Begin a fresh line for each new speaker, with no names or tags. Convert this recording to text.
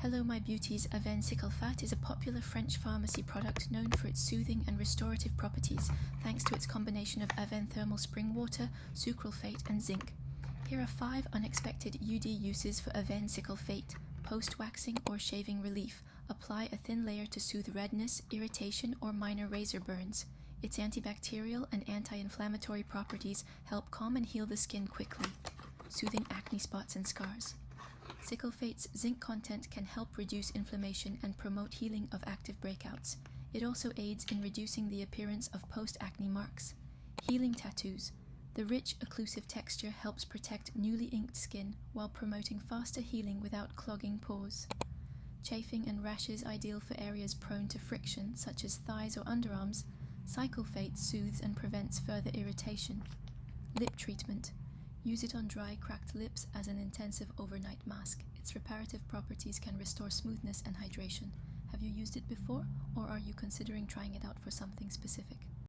Hello My Beauties Avène Cical-Fat is a popular French pharmacy product known for its soothing and restorative properties thanks to its combination of Avène thermal spring water, sucralfate and zinc. Here are 5 unexpected UD uses for Avène Cical-Fate. Post-waxing or shaving relief. Apply a thin layer to soothe redness, irritation or minor razor burns. Its antibacterial and anti-inflammatory properties help calm and heal the skin quickly, soothing acne spots and scars. Cical-Fate's zinc content can help reduce inflammation and promote healing of active breakouts. It also aids in reducing the appearance of post-acne marks. Healing tattoos. The rich, occlusive texture helps protect newly inked skin while promoting faster healing without clogging pores. Chafing and rashes ideal for areas prone to friction, such as thighs or underarms. Cical-Fate soothes and prevents further irritation. Lip treatment. Use it on dry, cracked lips as an intensive overnight mask. Its reparative properties can restore smoothness and hydration. Have you used it before, or are you considering trying it out for something specific?